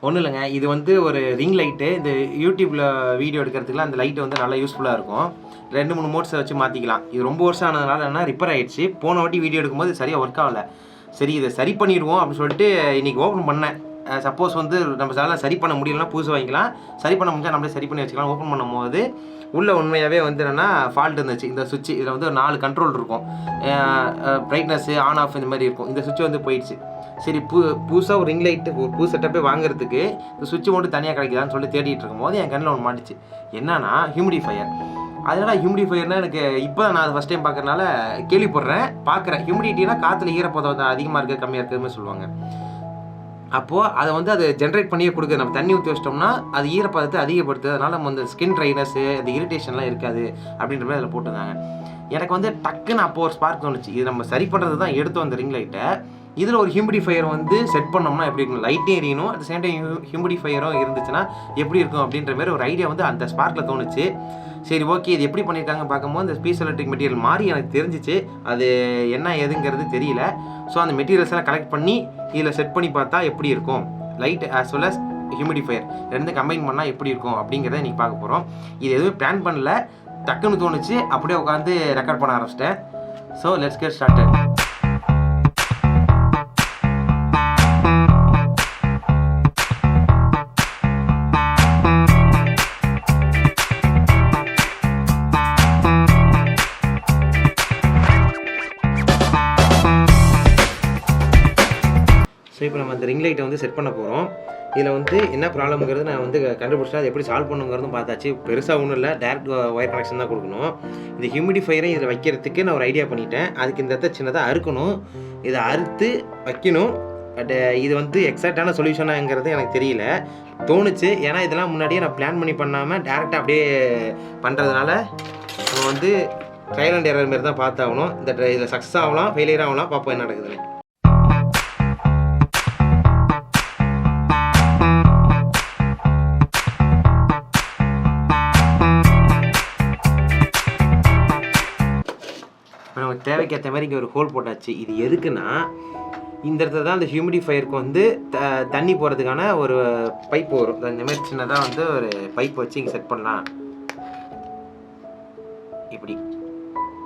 ஒன்றும் இல்லைங்க, இது வந்து ஒரு ரிங் லைட்டு. இந்த யூடியூப்பில் வீடியோ எடுக்கிறதுக்குலாம் அந்த லைட்டு வந்து நல்லா யூஸ்ஃபுல்லாக இருக்கும். 2-3 மோட்ஸை வச்சு மாற்றிக்கலாம். இது ரொம்ப வருஷம் ஆனதுனால என்ன ரிப்பேர் ஆகிடுச்சு. போன வாட்டி வீடியோ எடுக்கும்போது சரியாக ஒர்க் ஆகலை. சரி இதை சரி பண்ணிடுவோம் அப்படின்னு சொல்லிட்டு இன்றைக்கி ஓப்பன் பண்ணேன். சப்போஸ் வந்து நம்ம சேனலில் சரி பண்ண முடியலன்னா புதுசு வாங்கிக்கலாம், சரி பண்ண முடிஞ்சால் நம்மளே சரி பண்ணி வச்சுக்கலாம். ஓப்பன் பண்ணும்போது உள்ளே உண்மையாகவே வந்து என்னென்னா ஃபால்ட் இருந்துச்சு. இந்த சுவிட்ச் இதில் வந்து 4 கண்ட்ரோல் இருக்கும், பிரைட்னஸ்ஸு ஆன் ஆஃப் இந்த மாதிரி இருக்கும். இந்த சுவிட்ச் வந்து போயிடுச்சு. சரி புதுசாக ஒரு ரிங் லைட்டு ஒரு புது செட்டப்பே வாங்குறதுக்கு இந்த சுவிட்ச் மட்டும் தனியாக கிடைக்குதான்னு சொல்லி தேடிட்டு இருக்கும்போது என் கண்ணில் ஒன்று மாட்டுச்சு. என்னன்னா ஹியூமிடிஃபையர். அதனால் ஹியூமிடிஃபையர்னால் எனக்கு இப்போ தான் நான் ஃபஸ்ட் டைம் பார்க்குறதுனால கேள்விப்படுறேன், பார்க்குறேன். ஹியூமிடிட்டினா காற்றுல ஈரப்பதம் அதிகமாக இருக்குது கம்மியாக இருக்குதுன்னு சொல்லுவாங்க. அப்போது அதை வந்து அது ஜென்ரேட் பண்ணியே கொடுக்குது. நம்ம தண்ணி ஊற்றி வச்சிட்டோம்னா அது ஈரப்பதத்தை அதிகப்படுத்துது. அதனால் நம்ம வந்து ஸ்கின் ட்ரைனஸ்ஸு அந்த இரிட்டேஷன்லாம் இருக்காது அப்படின்ற மாதிரி அதில் போட்டிருந்தாங்க. எனக்கு வந்து டக்குன்னு அப்போ ஒரு ஸ்பார்க் தோணுச்சு, இது நம்ம சரி பண்ணுறது தான் எடுத்தோம் அந்த ரிங் லைட்டை. இதில் ஒரு ஹியூமிடிஃபையர் வந்து செட் பண்ணோம்னா எப்படி இருக்கும், லைட்டே எரியணும், அட் சேம் டைம் ஹியூமிடிஃபையரும் இருந்துச்சுன்னா எப்படி இருக்கும் அப்படின்ற மாதிரி ஒரு ஐடியா வந்து அந்த ஸ்பார்க்கில் தோணுச்சு. சரி ஓகே, இது எப்படி பண்ணியிருக்காங்க பார்க்கும்போது இந்த பீஸ் எலக்ட்ரிக் மெட்டீரியல் மாதிரி எனக்கு தெரிஞ்சிச்சு. அது என்ன ஏதுங்கிறது தெரியல. ஸோ அந்த மெட்டீரியல்ஸ் எல்லாம் கலெக்ட் பண்ணி இதில் செட் பண்ணி பார்த்தா எப்படி இருக்கும், light as well as humidifier ரெண்டு கம்பைன் பண்ணால் எப்படி இருக்கும் அப்படிங்கிறத இன்றைக்கி பார்க்க போகிறோம். இது எதுவும் பிளான் பண்ணல, டக்குன்னு தோணுச்சு, அப்படியே உட்காந்து ரெக்கார்ட் பண்ண ஆரம்பிச்சிட்டேன். So let's get started. So இப்போ நம்ம அந்த ரிங் லைட்டை வந்து செட் பண்ண போகிறோம். இதில் வந்து என்ன ப்ராப்ளம்ங்கிறது நான் வந்து கண்டுபிடிச்சா அது எப்படி சால்வ் பண்ணுங்கிறதும் பார்த்தாச்சு. பெருசாக ஒன்றும் இல்லை, டேரக்ட் ஒயர் கனெக்ஷன் தான் கொடுக்கணும். இந்த ஹியூமிடிஃபையரை இதில் வைக்கிறதுக்கு நான் ஒரு ஐடியா பண்ணிட்டேன். அதுக்கு இந்த இடத்த சின்னதாக அறுக்கணும், இதை அறுத்து வைக்கணும். பட் இது வந்து எக்ஸாக்டான சொல்யூஷனாங்கிறது எனக்கு தெரியல, தோணுச்சு. ஏன்னா இதெல்லாம் முன்னாடியே நான் பிளான் பண்ணி பண்ணாமல் டேரெக்டாக அப்படியே பண்ணுறதுனால நம்ம வந்து ட்ரையல் அண்ட் எரர் மாரி தான் பார்த்தாகணும். இந்த இதில் சக்ஸஸ் ஆகலாம், ஃபெயிலியர் ஆகலாம், பார்ப்போம் என்ன நடக்குதுன்னு. நமக்கு தேவைக்கேற்ற மாதிரி இங்கே ஒரு ஹோல் போட்டாச்சு. இது எதுக்குன்னா இந்த இடத்துல தான் அந்த ஹியூமிடிஃபையருக்கு வந்து தண்ணி போகிறதுக்கான ஒரு பைப் வரும். இந்த மாதிரி சின்னதாக வந்து ஒரு பைப் வச்சு இங்கே செட் பண்ணலாம் இப்படி.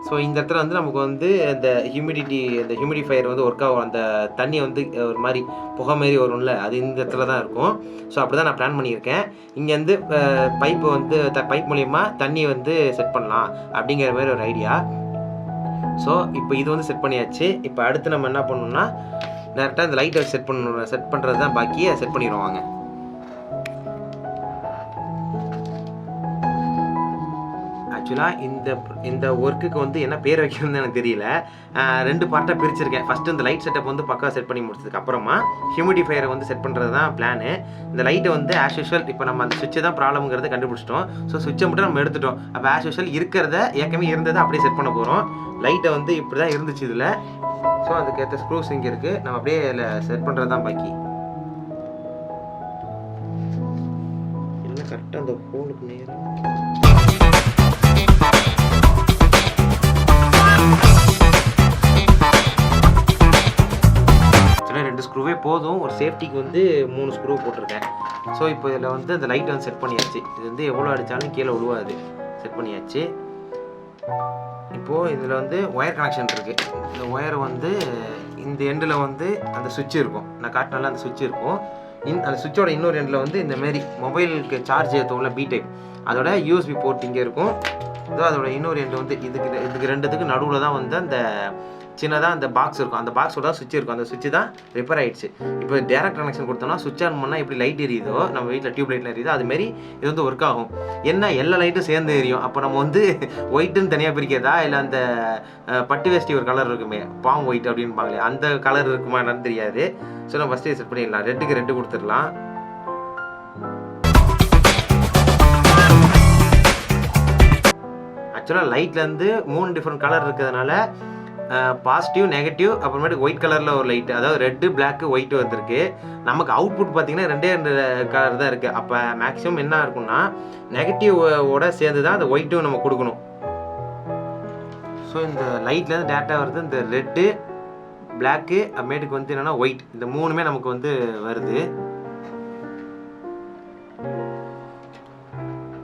ஸோ இந்த இடத்துல வந்து நமக்கு வந்து இந்த ஹியூமிடிஃபையர் வந்து ஒர்க் ஆகும். அந்த தண்ணி வந்து ஒரு மாதிரி புகை மாரி வரும்ல, அது இந்த இடத்துல தான் இருக்கும். ஸோ அப்படி தான் நான் பிளான் பண்ணியிருக்கேன். இங்கேருந்து பைப்பு வந்து பைப் மூலயமா தண்ணி வந்து செட் பண்ணலாம் அப்படிங்கிற மாதிரி ஒரு ஐடியா. ஸோ இப்போ இது வந்து செட் பண்ணியாச்சு. இப்போ அடுத்து நம்ம என்ன பண்ணணும்னா டேரெக்டாக இந்த லைட்டை செட் பண்ணுறது தான் பாக்கி. அதை செட் பண்ணிடுவாங்க. ஆக்சுவலாக இந்த ஒர்க்குக்கு வந்து என்ன பேர் வைக்கணும்னு எனக்கு தெரியல. 2 பார்ட்டாக பிரிச்சிருக்கேன். ஃபஸ்ட்டு இந்த லைட் செட்டப் வந்து பக்கா செட் பண்ணி முடிச்சதுக்கு அப்புறமா ஹியூமிடிஃபையரை வந்து செட் பண்ணுறது தான் பிளானு. இந்த லைட்டை வந்து ஆஸ் யூஷுவல் இப்போ நம்ம அந்த சுவிட்சை தான் ப்ராப்ளம்ங்கிறத கண்டுபிடிச்சிட்டோம். ஸோ சுவிட்சை மட்டும் நம்ம எடுத்துட்டோம். அப்போ ஆஸ் யூஷுவல் இருக்கிறத ஏற்கனவே இருந்ததை அப்படியே செட் பண்ண போகிறோம். லைட்டை வந்து இப்படி தான் இருந்துச்சு இதில். ஸோ அதுக்கேற்ற ஸ்க்ரூஸ் இங்கே இருக்குது, நம்ம அப்படியே இதில் செட் பண்ணுறது தான் பாக்கி. என்ன கரெக்டாக அந்த ஹோலுக்கு நேரம் ஆக்சுவலாக 2 ஸ்க்ரூவே போதும். ஒரு சேஃப்டிக்கு வந்து 3 ஸ்க்ரூ போட்டிருக்கேன். ஸோ இப்போ இதில் வந்து அந்த லைட்டை வந்து செட் பண்ணியாச்சு. இது வந்து எவ்வளோ அடித்தாலும் கீழே விழுவாது. செட் பண்ணியாச்சு. இப்போது இதில் வந்து ஒயர் கனெக்ஷன் இருக்குது. இந்த ஒயரை வந்து இந்த எண்டில் வந்து அந்த சுவிட்ச் இருக்கும், நான் காட்டினால அந்த சுவிட்ச் இருக்கும். அந்த சுவிட்சோட இன்னொரு எண்டில் வந்து இந்தமாரி மொபைலுக்கு சார்ஜ் ஏற்றோம்ல பி டைப், அதோட யூஎஸ்பி போர்ட் இங்கே இருக்கும். இதோ அதோட இன்னொரு எண்டு வந்து இதுக்கு 2த்துக்கு நடுவில் தான் வந்து அந்த சின்னதாக அந்த பாக்ஸ் இருக்கும். அந்த பாக்ஸோட சுவிட்ச் இருக்கும். அந்த சுவிட்ச் தான் ரிப்பேர் ஆகிடுச்சு. இப்போ டேரக்ட் கனெக்ஷன் கொடுத்தோம்னா சுவிட்ச் ஆன் பண்ணால் எப்படி லைட் எரியுதோ, நம்ம வீட்டில் டியூப் லைட்டில் எரியுதோ அதுமாரி இது வந்து ஒர்க் ஆகும். என்ன எல்லா லைட்டும் சேர்ந்து எரியும். அப்போ நம்ம வந்து ஒயிட்டுன்னு தனியாக பிரிக்கிறதா, இல்லை அந்த பட்டு வேஷ்டி ஒரு கலர் இருக்குமே பாம் ஒயிட் அப்படின்னு பாங்களே, அந்த கலர் இருக்குமா என்னன்னு தெரியாது. ஸோ நம்ம ஃபஸ்ட்டு செட் பண்ணிடலாம். ரெட்டுக்கு ரெட்டு கொடுத்துடலாம். ஆக்சுவலாக லைட்லேருந்து 3 டிஃப்ரெண்ட் கலர் இருக்கிறதுனால பாசிட்டிவ் நெகட்டிவ் அப்புறமேட்டு ஒயிட் கலரில் ஒரு லைட்டு, அதாவது ரெட்டு பிளாக்கு ஒயிட்டு வந்திருக்கு. நமக்கு அவுட்புட் பார்த்தீங்கன்னா 2 கலர் தான் இருக்குது. அப்போ மேக்ஸிமம் என்ன இருக்குன்னா நெகட்டிவோட சேர்ந்து தான் அந்த ஒயிட்டும் நம்ம கொடுக்கணும். ஸோ இந்த லைட்லேருந்து டேட்டா வருது, இந்த ரெட்டு பிளாக்கு அப்புறமேட்டுக்கு வந்து என்னென்னா ஒயிட், இந்த 3மே நமக்கு வந்து வருது.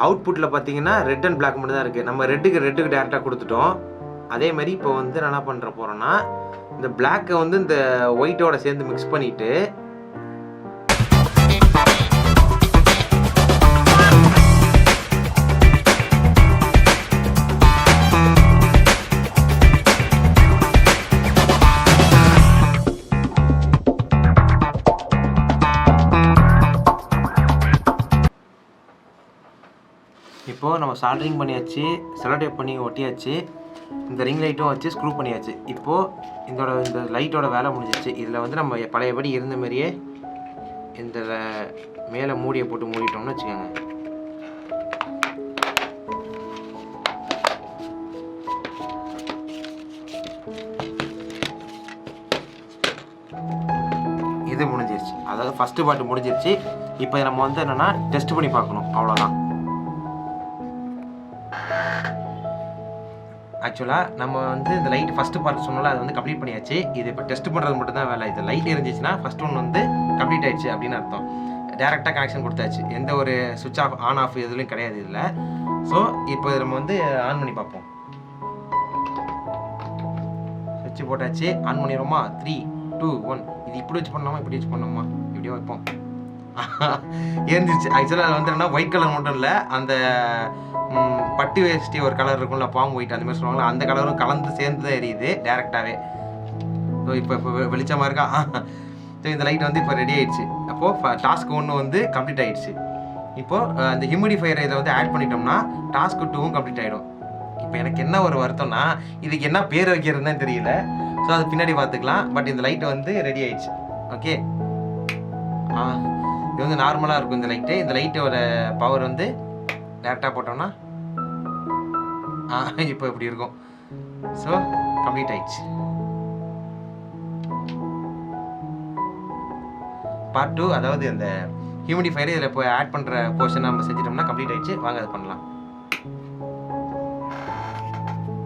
அவுட்புட்டில் பார்த்தீங்கன்னா ரெட் அண்ட் பிளாக் மட்டும் தான் இருக்குது. நம்ம ரெட்டுக்கு டேரெக்டாக கொடுத்துட்டோம். அதே மாதிரி இப்போ வந்து நான் என்ன பண்ணுற போகிறேன்னா இந்த பிளாக்கை வந்து இந்த ஒயிட்டோட சேர்ந்து மிக்ஸ் பண்ணிவிட்டு இப்போது நம்ம சால்டரிங் பண்ணியாச்சு, செலோடேப் பண்ணி ஒட்டியாச்சு, இந்த ரிங் லைட்டும் வச்சு ஸ்க்ரூ பண்ணியாச்சு. இப்போது இந்த லைட்டோட வேலை முடிஞ்சிச்சு. இதில் வந்து நம்ம பழையபடி இருந்த மாதிரியே இந்த மேலே மூடியை போட்டு மூடிட்டோம்னு வச்சுக்கோங்க. இது முடிஞ்சிருச்சு, அதாவது ஃபஸ்ட்டு பார்ட்டு முடிஞ்சிருச்சு. இப்போ நம்ம வந்து என்னென்னா டெஸ்ட் பண்ணி பார்க்கணும், அவ்வளோதான். ஆக்சுவலாக நம்ம வந்து இந்த லைட் ஃபஸ்ட்டு பார்ட் சொன்னால அது வந்து கம்ப்ளீட் பண்ணியாச்சு. இது இப்போ டெஸ்ட் பண்ணுறது மட்டும் தான் வேலை. இது லைட் இருந்துச்சுன்னா ஃபஸ்ட் ஒன்று வந்து கம்ப்ளீட் ஆயிடுச்சு அப்படின்னு அர்த்தம். டேரெக்டாக கனெக்ஷன் கொடுத்தாச்சு, எந்த ஒரு சுவிட்ச் ஆஃப் ஆன் ஆஃப் எதுலையும் கிடையாது இதில். ஸோ இப்போ நம்ம வந்து ஆன் பண்ணி பார்ப்போம். சுவிட்ச் போட்டாச்சு, ஆன் பண்ணிடுவோமா? 3, 2, 1. இது இப்படி வச்சு பண்ணலாமா, இப்படி வச்சு பண்ணோமா, இப்படியே வைப்போம். எரிஞ்சிச்சு. ஆக்சுவலாக அது வந்து என்னன்னா ஒயிட் கலர் மட்டும் இல்லை, அந்த பட்டு வேஷ்டி ஒரு கலர் இருக்கும்ல, பாம் ஒயிட் அந்த மாதிரி சொல்லுவாங்களா, அந்த கலரும் கலந்து சேர்ந்து தான் எரியுது டேரெக்டாகவே. ஸோ இப்போ வெளிச்சமாக இருக்கா? ஸோ இந்த லைட் வந்து இப்போ ரெடி ஆகிடுச்சு. அப்போது டாஸ்க் 1 வந்து கம்ப்ளீட் ஆகிடுச்சு. இப்போது அந்த ஹியூமிடிஃபையரை இதை வந்து ஆட் பண்ணிட்டோம்னா டாஸ்க் 2வும் கம்ப்ளீட் ஆகிடும். இப்போ எனக்கு என்ன ஒரு வருத்தம்னா இதுக்கு என்ன பேர் வைக்கிறதுன்னு தெரியல. ஸோ அது பின்னாடி பார்த்துக்கலாம். பட் இந்த லைட்டு வந்து ரெடி ஆகிடுச்சு. ஓகே, இது வந்து நார்மலாக இருக்கும் இந்த லைட்டு. இந்த லைட்டோட பவர் வந்து டேரெக்டாக போட்டோம்னா இப்போ இப்படி இருக்கும். ஸோ கம்ப்ளீட் ஆயிடுச்சு. பார்ட் 2, அதாவது அந்த ஹியூமிடிஃபையர் இதில் இப்போ ஆட் பண்ணுற போர்ஷன் நம்ம செஞ்சிட்டோம்னா கம்ப்ளீட் ஆயிடுச்சு. வாங்க அதை பண்ணலாம்.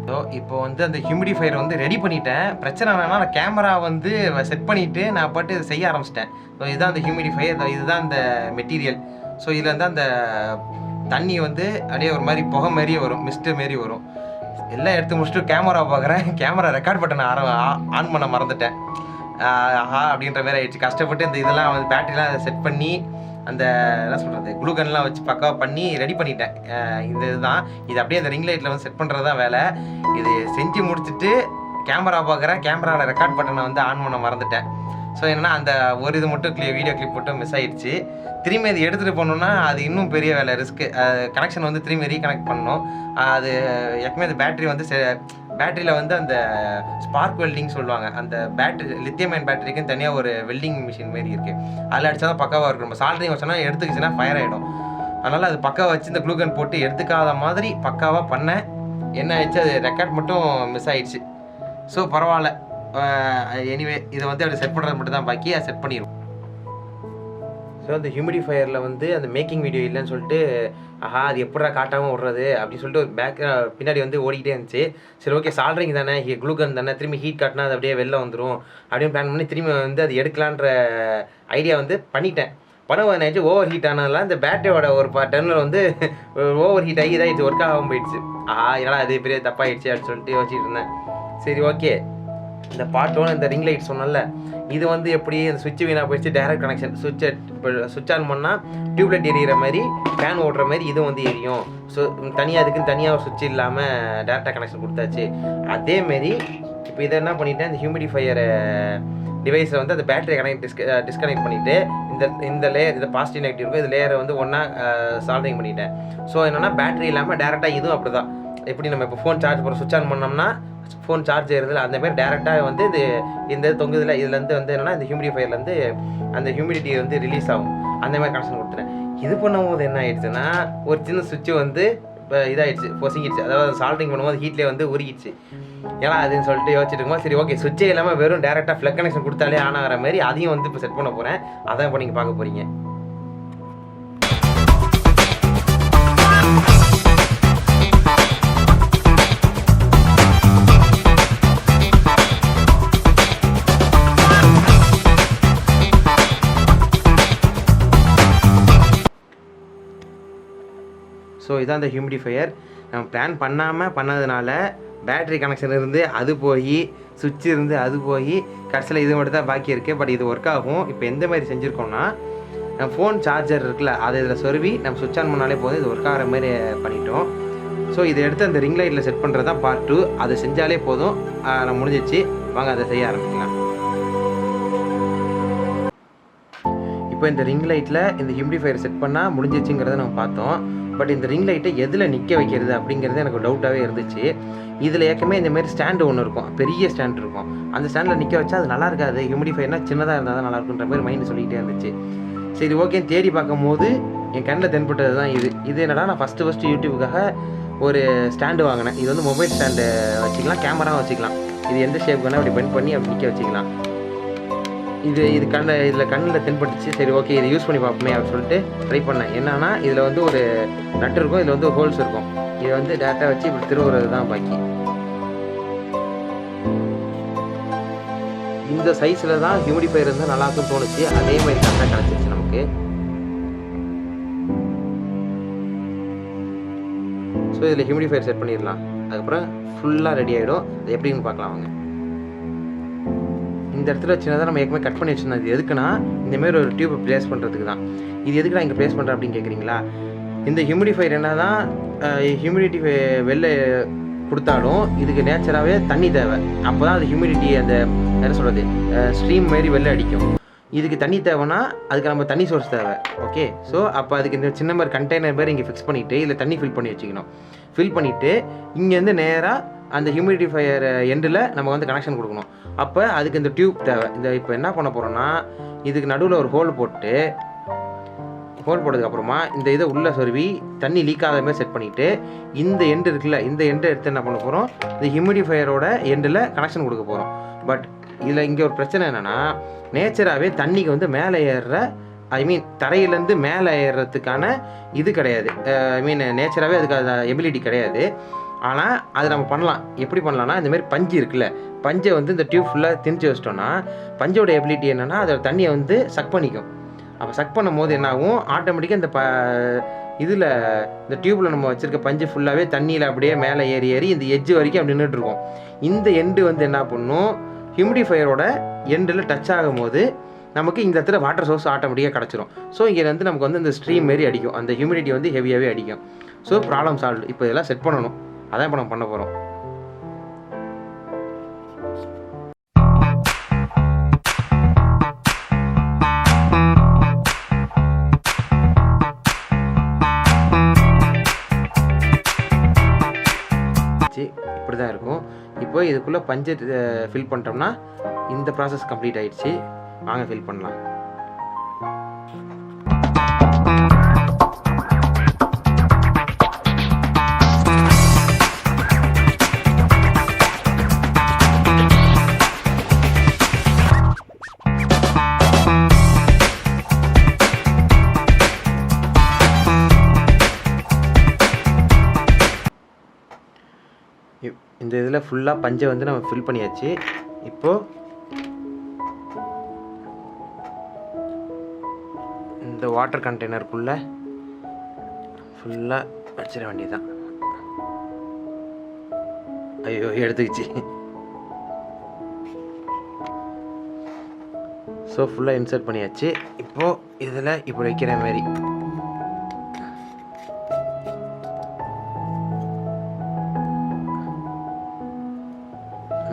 ஸோ இப்போ வந்து அந்த ஹியூமிடிஃபையர் வந்து ரெடி பண்ணிட்டேன். பிரச்சனை என்னன்னா நான் கேமரா வந்து செட் பண்ணிவிட்டு நான் பாட்டு இதை செய்ய ஆரம்பிச்சிட்டேன். ஸோ இதுதான் அந்த ஹியூமிடிஃபையர், இதுதான் அந்த மெட்டீரியல். ஸோ இதில் வந்து அந்த தண்ணி வந்து அப்படியே ஒரு மாதிரி புகை மாரியே வரும், மிஸ்ட்டு மாரி வரும். எல்லாம் எடுத்து முடிச்சுட்டு கேமரா பார்க்குறேன், கேமரா ரெக்கார்ட் பட்டனை ஆன் பண்ண மறந்துட்டேன். அப்படின்ற மாதிரி ஆயிடுச்சு. கஷ்டப்பட்டு இந்த இதெல்லாம் வந்து பேட்டரிலாம் செட் பண்ணி அந்த என்ன சொல்கிறது குளூகன்லாம் வச்சு பக்காவாக பண்ணி ரெடி பண்ணிட்டேன். இந்த இதுதான் இது அப்படியே அந்த ரிங் லைட்டில் வந்து செட் பண்ணுறது தான் வேலை. இது செஞ்சு முடிச்சுட்டு கேமரா பார்க்குறேன், கேமராவில் ரெக்கார்ட் பட்டனை வந்து ஆன் பண்ண மறந்துட்டேன். ஸோ என்னென்னா அந்த ஒரு இது மட்டும் வீடியோ கிளிப் மட்டும் மிஸ் ஆகிடுச்சு. திரும்பி அது எடுத்துகிட்டு போகணுன்னா அது இன்னும் பெரிய வேலை, ரிஸ்க்கு. கனெக்ஷன் வந்து திரும்பி ரீகனெக்ட் பண்ணணும். அது எப்பவுமே அந்த பேட்டரி வந்து பேட்டரியில் வந்து அந்த ஸ்பார்க் வெல்டிங் சொல்லுவாங்க. அந்த பேட்டரி லித்தியம் அயன் பேட்டரிக்குன்னு தனியாக ஒரு வெல்டிங் மிஷின் மாரி இருக்குது. அதில் அடித்தா தான் பக்காவாக இருக்கும். நம்ம சால்ட்ரிங் வச்சோன்னா எடுத்துக்கிச்சுன்னா ஃபயர் ஆகிடும். அதனால் அது பக்காவாக வச்சு இந்த க்ளூகன் போட்டு எடுத்துக்காத மாதிரி பக்காவாக பண்ணேன். என்ன ஆயிடுச்சு, அது ரெக்கார்ட் மட்டும் மிஸ் ஆகிடுச்சு. ஸோ பரவாயில்ல. எனிவே இதை வந்து அப்படி செட் பண்ணுறது மட்டும் தான் பாக்கி, அதை செட் பண்ணிடுவோம். ஸோ அந்த ஹியூமிடிஃபையரில் வந்து அந்த மேக்கிங் வீடியோ இல்லைன்னு சொல்லிட்டு அது எப்படா காட்டாமல் விட்றது அப்படின்னு சொல்லிட்டு ஒரு பின்னாடி வந்து ஓடிக்கிட்டே இருந்துச்சு. சரி ஓகே, சால்ட்ரிங் தானே, க்ளூகன் தானே, திரும்பி ஹீட் காட்டினா அது அப்படியே வெளில வந்துடும் அப்படின்னு பிளான் பண்ணி திரும்பி வந்து அது எடுக்கலான்ற ஐடியா வந்து பண்ணிட்டேன். பணம் என்னாச்சு, ஓவர் ஹீட் ஆனதுலாம் இந்த பேட்டரியோட ஒரு டர்னில் வந்து ஓவர் ஹீட் ஆகி இதாகிடுச்சு, ஒர்க் ஆகாமல் போயிடுச்சு. இதனால் அது பெரிய தப்பாகிடுச்சு அப்படின்னு சொல்லிட்டு யோசிச்சுட்டு இருந்தேன். சரி ஓகே, இந்த பார்ட் 1 இந்த ரிங் லைட் சொன்னல, இது வந்து எப்படி அந்த சுவிட்ச் வீணாக போயிடுச்சு. டைரக்ட் கனெக்ஷன் சுவிட்ச் ஆன் பண்ணால் டியூப்லைட் எரியிற மாதிரி, ஃபேன் ஓடுற மாதிரி இது வந்து எரியும். ஸோ தனியாக அதுக்குன்னு தனியாக ஒரு சுவிட்ச் இல்லாமல் டேரெக்டாக கனெக்ஷன் கொடுத்தாச்சு. அதேமாரி இப்போ இதை என்ன பண்ணிட்டேன், இந்த ஹியூமிடிஃபையர் டிவைஸில் வந்து அந்த பேட்டரி டிஸ்கனெக்ட் பண்ணிவிட்டு இந்த லேயர், இந்த பாசிட்டிவ் நெகட்டிவ் இருக்கும், இந்த லேயரை வந்து ஒன்றா சால்விங் பண்ணிட்டேன். ஸோ என்னென்னா பேட்டரி இல்லாமல் டேரெக்டாக இதுவும் அப்படி தான். எப்படி நம்ம இப்போ ஃபோன் சார்ஜ் போகிற சுவிட்ச் ஆன் பண்ணோம்னா ஃபோன் சார்ஜ் ஏறுதில்ல, அந்தமாரி டேரெக்டாக வந்து இந்த தொங்குதில் இதுலேருந்து வந்து என்னென்னா இந்த ஹியூமிடிஃபையர்லேருந்து அந்த ஹியூமிடிட்டி வந்து ரிலீஸ் ஆகும். அந்த மாதிரி கனெக்ஷன் கொடுத்துட்டேன். இது பண்ணும்போது என்ன ஆயிடுச்சுன்னா ஒரு சின்ன சுவிட்சு வந்து இதாகிடுச்சு, பொசிங்கிடுச்சு. அதாவது சால்ட்ரிங் பண்ணும்போது ஹீட்லேயே வந்து உருகிடுச்சு. ஏன்னா அதுன்னு சொல்லிட்டு யோசிச்சுட்டு இருக்கும்போது சரி ஓகே சுவிட்சே இல்லாமல் வெறும் டேரெக்டாக ஃப்ளக் கனெக்ஷன் கொடுத்தாலே ஆன் ஆகிற மாதிரி அதையும் வந்து இப்போ செட் பண்ண போகிறேன். அதான் இப்போ நீங்கள் பார்க்க போகிறீங்க. ஸோ இதான் அந்த ஹியூமிடிஃபையர். நம்ம பிளான் பண்ணதுனால பேட்ரி கனெக்ஷன் இருந்து அது போய் சுவிட்ச் இருந்து அது போய் கடைசியில் இது மட்டும் தான் பாக்கி இருக்குது. பட் இது ஒர்க் ஆகும். இப்போ எந்த மாதிரி செஞ்சுருக்கோம்னா நம்ம ஃபோன் சார்ஜர் இருக்குல்ல அதை இதில் சொருவி நம்ம சுவிட்ச் ஆன் பண்ணாலே போதும். இது ஒர்க் ஆகிற மாதிரி பண்ணிட்டோம். ஸோ இதை எடுத்து அந்த ரிங் லைட்டில் செட் பண்ணுறது தான் பார்ட் 2. அதை செஞ்சாலே போதும், நம்ம முடிஞ்சிச்சு. வாங்க அதை செய்ய ஆரம்பிக்கலாம். இப்போ இந்த ரிங் லைட்டில் இந்த ஹியூமிடிஃபையர் செட் பண்ணால் முடிஞ்சிச்சுங்கிறத நம்ம பார்த்தோம். பட் இந்த ரிங் லைட்டை எதில் நிற்க வைக்கிறது அப்படிங்கிறது எனக்கு டவுட்டாகவே இருந்துச்சு. இதில் ஏற்கனவே இந்தமாரி ஸ்டாண்டு ஒன்று இருக்கும், பெரிய ஸ்டாண்ட் இருக்கும். அந்த ஸ்டாண்டில் நிற்க வச்சா அது நல்லா இருக்காது, ஹியூமிடிஃபையர்னால் சின்னதாக இருந்தால் தான் நல்லா இருக்குன்ற மாதிரி மைண்டு சொல்லிக்கிட்டே இருந்துச்சு. சரி ஓகே தேடி பார்க்கும் போது என் கண்ணில் தென்பட்டது தான் இது என்னடா நான் ஃபஸ்ட்டு யூடியூபுக்காக ஒரு ஸ்டாண்டு வாங்கினேன். இது வந்து மொபைல் ஸ்டாண்டு வச்சுக்கலாம், கேமராவும் வச்சுக்கலாம். இது எந்த ஷேப் வேணால் அப்படி பெண்ட் பண்ணி அப்படி நிற்க வச்சுக்கலாம். இது இதில் கண்ணில் தென்பட்டுச்சு. சரி ஓகே இதை யூஸ் பண்ணி பார்ப்போமே அப்படின்னு சொல்லிட்டு ட்ரை பண்ணேன். என்னன்னா இதில் வந்து ஒரு நட்டு இருக்கும், இதில் வந்து ஹோல்ஸ் இருக்கும். இதை வந்து டேரெக்டாக வச்சு இப்படி திருவுறது தான் பாக்கி. இந்த சைஸில் தான் ஹியூமிடிஃபையர் இருந்தால் நல்லாயிருக்குன்னு தோணுச்சு. அதே மாதிரி கரெக்டாக கிடச்சிருச்சு நமக்கு. ஸோ இதில் ஹியூமிடிஃபையர் செட் பண்ணிடலாம். அதுக்கப்புறம் ஃபுல்லாக ரெடி ஆகிடும். அது எப்படின்னு பார்க்கலாம் வாங்க. இந்த இடத்துல வச்சுருந்தா நம்ம ஏற்கனவே கட் பண்ணி வச்சுருந்தோம். இது எதுக்குன்னா இந்தமாரி ஒரு டியூப்பை ப்ளேஸ் பண்ணுறதுக்கு தான். இது எதுக்கு நான் இங்கே ப்ளேஸ் பண்ணுறேன் அப்படின்னு கேட்குறீங்களா? இந்த ஹியூமிடிஃபையர் என்ன தான் ஹியூமிடிட்டி வெளில கொடுத்தாலும் இதுக்கு நேச்சராகவே தண்ணி தேவை. அப்போ தான் அது ஹியூமிடிட்டி அந்த என்ன சொல்கிறது ஸ்ட்ரீம் மாரி வெளில அடிக்கும். இதுக்கு தண்ணி தேவைன்னா அதுக்கு நம்ம தண்ணி சோர்ஸ் தேவை. ஓகே ஸோ அப்போ அதுக்கு இந்த சின்ன மாதிரி கண்டெய்னர் மாதிரி இங்கே ஃபிக்ஸ் பண்ணிவிட்டு இதில் தண்ணி ஃபில் பண்ணி வச்சுக்கணும். ஃபில் பண்ணிவிட்டு இங்கேருந்து நேராக அந்த ஹியூமிடிஃபையர் எண்டில் நம்ம வந்து கனெக்ஷன் கொடுக்கணும். அப்போ அதுக்கு இந்த டியூப் தேவை. இப்போ என்ன பண்ண போகிறோன்னா இதுக்கு நடுவில் ஒரு ஹோல் போட்டதுக்கப்புறமா இந்த இதை உள்ளே சொருவி தண்ணி லீக்காத மாதிரி செட் பண்ணிவிட்டு இந்த எண்டு இருக்குல்ல இந்த எண்டை எடுத்து என்ன பண்ண போகிறோம் இந்த ஹியூமிடிஃபையரோட எண்டில் கனெக்ஷன் கொடுக்க போகிறோம். பட் இதில் இங்கே ஒரு பிரச்சனை என்னென்னா நேச்சராகவே தண்ணிக்கு வந்து மேலே ஏறுற தரையிலேருந்து மேலே ஏறுறதுக்கான இது கிடையாது. நேச்சராகவே அதுக்கு அது எபிலிட்டி கிடையாது. ஆனால் அது நம்ம பண்ணலாம். எப்படி பண்ணலாம்னா இந்தமாரி பஞ்சு இருக்குல்ல, பஞ்சை வந்து இந்த டியூப் ஃபுல்லாக திணிச்சு வச்சிட்டோன்னா பஞ்சோட எபிலிட்டி என்னென்னா அதோட தண்ணியை வந்து சக் பண்ணிக்கும். அப்போ சக் பண்ணும் போது என்னாகும் ஆட்டோமேட்டிக்காக இதில் இந்த டியூப்பில் நம்ம வச்சுருக்க பஞ்சு ஃபுல்லாகவே தண்ணியில் அப்படியே மேலே ஏறி இந்த எட்ஜு வரைக்கும் அப்படி நின்றுட்டுருக்கோம். இந்த எண்டு வந்து என்ன பண்ணும் ஹியூமிடிஃபையரோட எண்டில் டச் ஆகும் போது நமக்கு இந்த இடத்துல வாட்டர் சோர்ஸ் ஆட்டோமேட்டிக்காக கிடச்சிரும். ஸோ இங்கே வந்து நமக்கு வந்து இந்த ஸ்ட்ரீம் மாரி அடிக்கும், அந்த ஹியூமிடிட்டி வந்து ஹெவியாகவே அடிக்கும். So problem solve. இப்போ இதெல்லாம் செட் பண்ணணும், அதான் இப்போ நம்ம பண்ண போகிறோம். இப்படி தான் இருக்கும். இப்போ இதுக்குள்ளே பஞ்சை ஃபில் பண்ணிட்டோம்னா இந்த ப்ராசஸ் கம்ப்ளீட் ஆகிடுச்சு. வாங்க ஃபில் பண்ணலாம். இந்த இதில் ஃபுல்லாக பஞ்சை வந்து நம்ம ஃபில் பண்ணியாச்சு. இப்போது இந்த வாட்டர் கண்டெய்னருக்குள்ளே ஃபுல்லாக வச்சிட வேண்டியதுதான். ஐயோ எடுத்துக்கிச்சு. ஸோ ஃபுல்லாக இன்சர்ட் பண்ணியாச்சு. இப்போது இதில் இப்படி வைக்கிற மாதிரி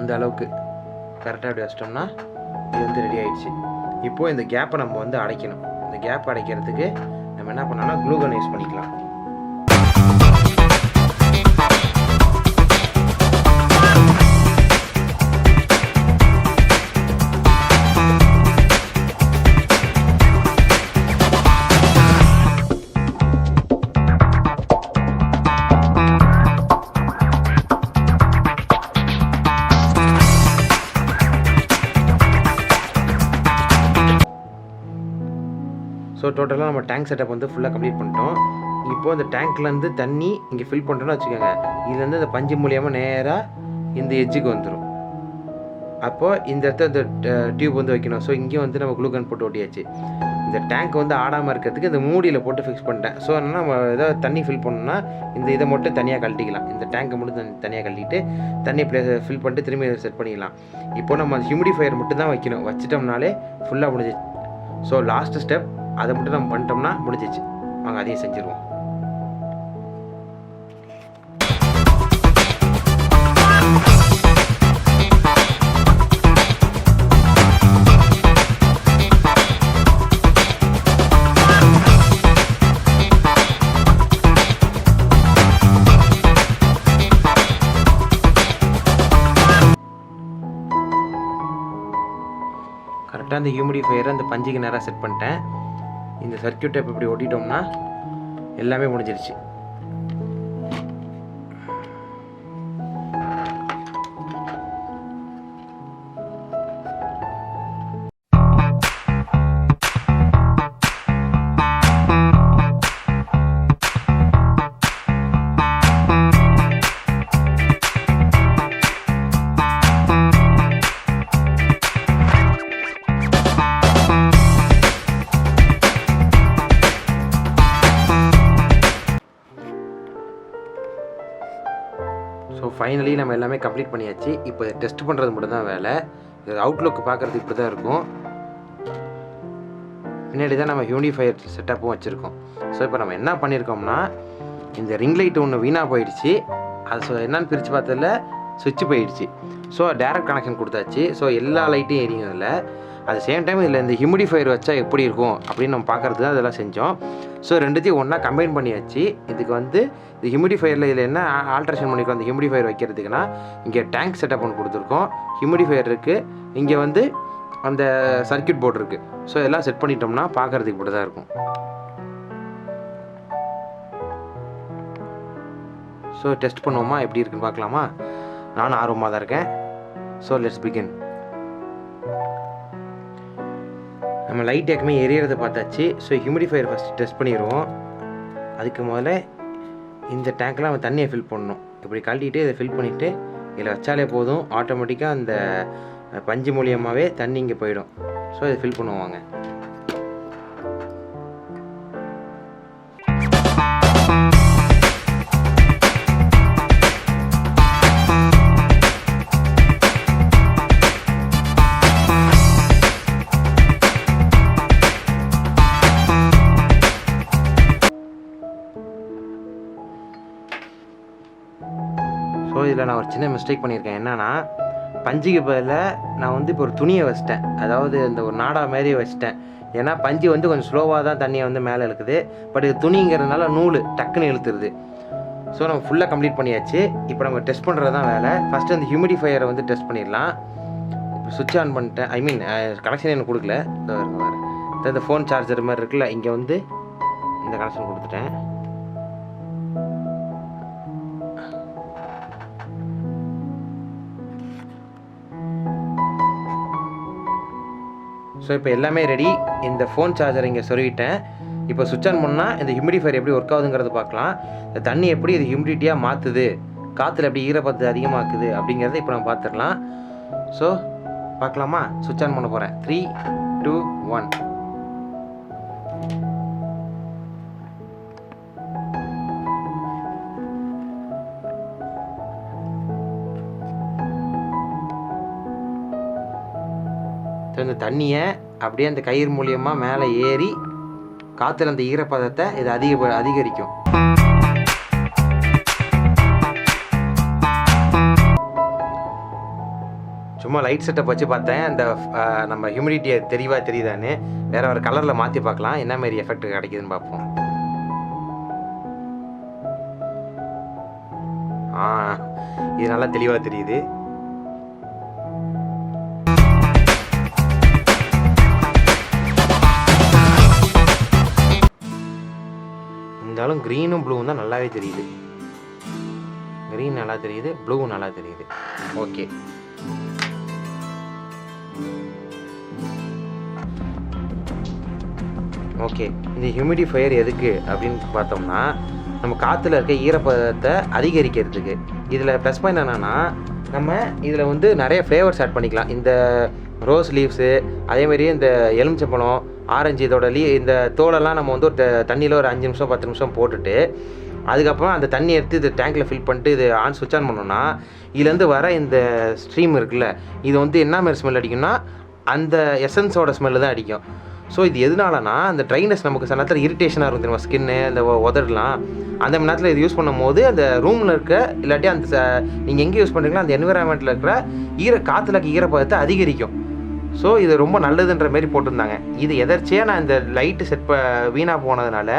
இந்த அளவுக்கு கரெக்டாக அப்படி வச்சிட்டோம்னா இது வந்து ரெடி ஆகிடுச்சு. இப்போது இந்த கேப்பை நம்ம வந்து அடைக்கணும். இந்த கேப் அடைக்கிறதுக்கு நம்ம என்ன பண்ணோம்னா க்ளூகன் யூஸ் பண்ணிக்கலாம். டோட்டலாக நம்ம டேங்க் செட்டப் வந்து ஃபுல்லாக கம்ப்ளீட் பண்ணிட்டோம். இப்போது அந்த டேங்க்லேருந்து தண்ணி இங்கே ஃபில் பண்ணுறோன்னு வச்சுக்கோங்க. இதுலேருந்து அந்த பஞ்சு மூலியமாக நேராக இந்த எட்ஜுக்கு வந்துடும். அப்போது இந்த இடத்துல இந்த டியூப் வந்து வைக்கணும். ஸோ இங்கேயும் வந்து நம்ம க்ளூகன் போட்டு ஒட்டியாச்சு. இந்த டேங்க் வந்து ஆடாமல் இருக்கிறதுக்கு இந்த மூடியில் போட்டு ஃபிக்ஸ் பண்ணிட்டேன். ஸோ என்னன்னா நம்ம ஏதாவது தண்ணி ஃபில் பண்ணணும்னா இந்த இதை மட்டும் தனியாக கழட்டிக்கலாம். இந்த டேங்கை மட்டும் தனியாக கழட்டிட்டு தண்ணி ஃபில் பண்ணிட்டு திரும்பி செட் பண்ணிக்கலாம். இப்போ நம்ம ஹியூமிடிஃபையர் மட்டும் தான் வைக்கணும். வச்சிட்டோம்னாலே ஃபுல்லாக முடிஞ்சிச்சு. ஸோ லாஸ்ட் ஸ்டெப் அதை மட்டும் நம்ம பண்ணிட்டோம்னா முடிஞ்சிச்சு. வாங்க அதையும் செஞ்சுருவோம். கரெக்டாக அந்த ஹியூமிடிஃபையரை அந்த பஞ்சுக்கு நேராக செட் பண்ணிட்டேன். இந்த சர்க்யூட் டேப் இப்படி ஒட்டிட்டோம்னா எல்லாமே முடிஞ்சிருச்சு. ஸோ ஃபைனலி நம்ம எல்லாமே கம்ப்ளீட் பண்ணியாச்சு. இப்போ டெஸ்ட் பண்ணுறது மட்டும் தான் வேலை. இது அவுட்லுக் பார்க்குறது இப்படி தான் இருக்கும். பின்னாடி தான் நம்ம ஹியூமிடிஃபையர் செட்டப்பும் வச்சுருக்கோம். ஸோ இப்போ நம்ம என்ன பண்ணியிருக்கோம்னா, இந்த ரிங் லைட் ஒன்று வீணாக போயிடுச்சு. அது என்னன்னு பிரித்து பார்த்ததில் சுவிட்ச் போயிடுச்சு. ஸோ டேரக்ட் கனெக்ஷன் கொடுத்தாச்சு. ஸோ எல்லா லைட்டும் எரியும் இதில். அது சேம் டைம் இதில் இந்த ஹியூமிடிஃபையர் வச்சா எப்படி இருக்கும் அப்படின்னு நம்ம பார்க்குறது தான் இதெல்லாம் செஞ்சோம். ஸோ ரெண்டுத்தையும் ஒன்றா கம்பைன் பண்ணியாச்சு. இதுக்கு வந்து இந்த ஹியூமிடிஃபையரில் இதில் என்ன ஆல்ட்ரேஷன் பண்ணியிருக்கோம் அந்த ஹியூமிடிஃபையர் வைக்கிறதுக்குன்னா, இங்கே டேங்க் செட்டப் ஒன்று கொடுத்துருக்கோம், ஹியூமிடிஃபையர் இருக்குது, இங்கே வந்து அந்த சர்க்யூட் போர்டு இருக்குது. ஸோ எல்லாம் செட் பண்ணிட்டோம்னா பார்க்குறதுக்கு இப்படி தான் இருக்கும். ஸோ டெஸ்ட் பண்ணுவோமா, எப்படி இருக்குன்னு பார்க்கலாமா? நானும் ஆர்வமாக தான் இருக்கேன். So let's begin. நம்ம லைட் ஏற்கனவே எரியறதை பார்த்தாச்சு. ஸோ ஹியூமிடிஃபையர் ஃபஸ்ட்டு டெஸ்ட் பண்ணிடுவோம். அதுக்கு முதல்ல இந்த டேங்க்கில் நம்ம தண்ணியை ஃபில் பண்ணணும். இப்படி கழட்டிட்டு இதை ஃபில் பண்ணிவிட்டு இதில் வச்சாலே போதும், ஆட்டோமேட்டிக்காக அந்த பஞ்சு மூலியமாகவே தண்ணி இங்கே போயிடும். ஸோ இதை ஃபில் பண்ணுவாங்க. ஸோ இதில் நான் ஒரு சின்ன மிஸ்டேக் பண்ணியிருக்கேன். என்னென்னா, பஞ்சுக்கு பதில் நான் வந்து இப்போ ஒரு துணியை வச்சிட்டேன். அதாவது இந்த ஒரு நாடா மாரி வச்சிட்டேன். ஏன்னா பஞ்சு வந்து கொஞ்சம் ஸ்லோவாக தான் தண்ணியை வந்து மேலே இழுக்குது. பட் இது துணிங்கிறதுனால நூல் டக்குன்னு இழுத்துருது. ஸோ நம்ம ஃபுல்லாக கம்ப்ளீட் பண்ணியாச்சு. இப்போ நம்ம டெஸ்ட் பண்ணுறது தான் வேலை. ஃபஸ்ட்டு அந்த ஹியூமிடிஃபையரை வந்து டெஸ்ட் பண்ணிடலாம். இப்போ சுவிட்ச் ஆன் பண்ணிட்டேன். ஐ மீன் கனெக்ஷன் எனக்கு கொடுக்கல. இந்த ஃபோன் சார்ஜர் மாதிரி இருக்குல்ல, இங்கே வந்து இந்த கனெக்ஷன் கொடுத்துட்டேன். ஸோ இப்போ எல்லாமே ரெடி. இந்த ஃபோன் சார்ஜர் இங்கே சொருவிட்டேன். இப்போ சுவிட்ச் ஆன் பண்ணால் இந்த ஹியூமிடிஃபையர் எப்படி ஒர்க் ஆகுதுங்கிறது பார்க்கலாம். இந்த தண்ணி எப்படி இது ஹியூமிடிட்டியாக மாற்றுது, காற்றுல எப்படி ஈரப்பதத்தை அதிகமாக்குது அப்படிங்கிறத இப்போ நம்ம பார்த்துடலாம். ஸோ பார்க்கலாமா? சுவிட்ச் ஆன் பண்ண போகிறேன். 3, 2, 1. இந்த தண்ணியை அப்படியே அந்த கயிறு மூலியமாக மேலே ஏறி காற்றுல அந்த ஈரப்பதத்தை இது அதிகரிக்கும். சும்மா லைட் செட்டப் வச்சு பார்த்தேன். அந்த நம்ம ஹியூமிடிட்டியை தெரியுதான்னு வேறு கலரில் மாற்றி பார்க்கலாம், என்ன மாதிரி எஃபெக்ட் கிடைக்குதுன்னு பார்ப்போம். இது நல்லா தெளிவாக தெரியுது. இருந்தாலும் க்ரீனும் ப்ளூவும் தான் நல்லாவே தெரியுது. க்ரீன் நல்லா தெரியுது, ப்ளூவும் நல்லா தெரியுது. ஓகே, ஓகே, இந்த ஹியூமிடிஃபையர் எதுக்கு அப்படின்னு பார்த்தோம்னா, நம்ம காற்றுல இருக்க ஈரப்பதத்தை அதிகரிக்கிறதுக்கு. இதில் ப்ளஸ் பாயிண்ட் என்னென்னா, நம்ம இதில் வந்து நிறைய ஃப்ளேவர்ஸ் ஆட் பண்ணிக்கலாம். இந்த ரோஸ் லீவ்ஸு, அதேமாரி இந்த எலுமிச்சம்பழம், ஆரஞ்சு, இதோட இந்த தோலெல்லாம் நம்ம வந்து ஒரு தண்ணியில் ஒரு 5 நிமிஷம் 10 நிமிஷம் போட்டுட்டு, அதுக்கப்புறம் அந்த தண்ணி எடுத்து இது டேங்க்கில் ஃபில் பண்ணிட்டு இது சுவிட்ச் ஆன் பண்ணோன்னா, இதுலேருந்து வர இந்த ஸ்ட்ரீம் இருக்குல்ல, இது வந்து என்ன மாதிரி ஸ்மெல் அடிக்கும்னா, அந்த எசன்ஸோட ஸ்மெல்லு தான் அடிக்கும். ஸோ இது எதனாலனா, அந்த ட்ரைனஸ் நமக்கு சில நேரத்தில் இரிட்டேஷனாக இருக்கும் தெரியுமா, ஸ்கின்னு இந்த உதடலாம். அந்த மாதிரி நேரத்தில் இது யூஸ் பண்ணும்போது அந்த ரூமில் இருக்க இல்லாட்டி அந்த நீங்கள் எங்கே யூஸ் பண்ணுறீங்களோ அந்த என்விரான்மெண்ட்டில் இருக்கிற காற்றுல இருக்க ஈரப்பதத்தை அதிகரிக்கும். ஸோ இது ரொம்ப நல்லதுன்ற மாரி போட்டிருந்தாங்க. இது எதர்ச்சியாக நான் இந்த லைட்டு வீணாக போனதுனால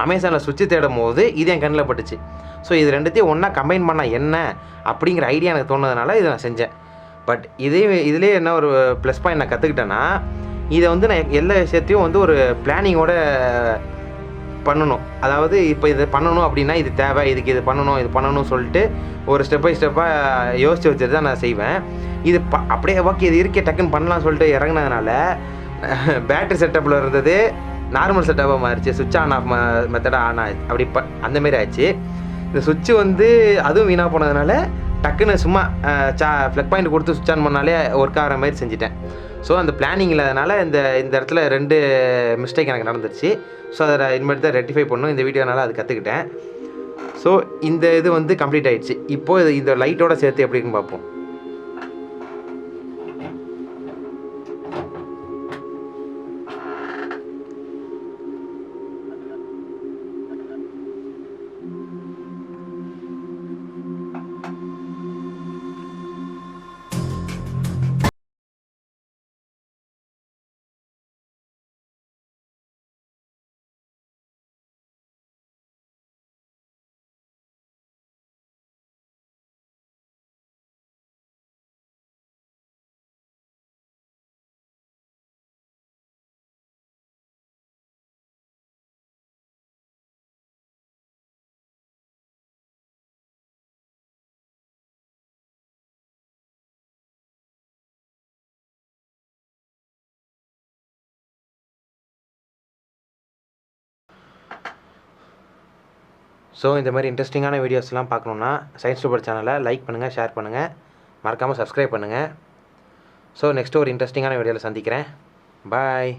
அமேசானில் சுவிட்சு தேடும் போது இது என் கண்ணில் பட்டுச்சு. ஸோ இது ரெண்டுத்தையும் ஒன்றா கம்பைன் பண்ணால் என்ன அப்படிங்கிற ஐடியா எனக்கு தோணுனதுனால இதை நான் செஞ்சேன். பட் இதிலே என்ன ஒரு ப்ளஸ் பாயிண்ட் நான் கற்றுக்கிட்டேன்னா, இதை வந்து நான் எல்லா விஷயத்தையும் வந்து ஒரு பிளானிங்கோட பண்ணணும். அதாவது இப்போ இதை பண்ணணும் அப்படின்னா இது தேவை, இதுக்கு இது பண்ணணும் சொல்லிட்டு ஒரு ஸ்டெப் பை ஸ்டெப்பாக யோசித்து வச்சுட்டு தான் நான் செய்வேன். இது அப்படியே ஓகே இது இருக்கே டக்குன்னு பண்ணலாம் சொல்லிட்டு இறங்கினதுனால பேட்ரி செட்டப்பில் இருந்தது நார்மல் செட்டப்பாக மாறிச்சு. சுவிட்ச் ஆன் ஆஃப் மெத்தடாக ஆன் ஆச்சு. அப்படி அந்தமாரி ஆச்சு. இந்த சுவிட்சு வந்து அதுவும் வீணாக போனதுனால டக்குன்னு சும்மா ஃப்ளக் பாயிண்ட் கொடுத்து சுவிட்ச் ஆன் பண்ணாலே ஒர்க் ஆகிற மாதிரி செஞ்சுட்டேன். ஸோ அந்த பிளானிங் இல்லாதனால இந்த இடத்துல 2 மிஸ்டேக் எனக்கு நடந்துருச்சு. ஸோ அதை இனிமேட்டு தான் ரெக்டிஃபை பண்ணணும். இந்த வீடியோனால அது கற்றுக்கிட்டேன். ஸோ இந்த இது வந்து கம்ப்ளீட் ஆகிடுச்சு. இப்போது இந்த லைட்டோட சேர்த்து எப்படின்னு பார்ப்போம். ஸோ இந்த மாதிரி இன்ட்ரெஸ்டிங்கான வீடியோஸ்லாம் பார்க்கணுன்னா சயின்ஸ் டூபர் சேனலை லைக் பண்ணுங்கள், ஷேர் பண்ணுங்கள், மறக்காமல் சப்ஸ்கிரைப் பண்ணுங்கள். ஸோ நெக்ஸ்ட்டு ஒரு இன்ட்ரெஸ்டிங்கான வீடியோவில் சந்திக்கிறேன். பாய்.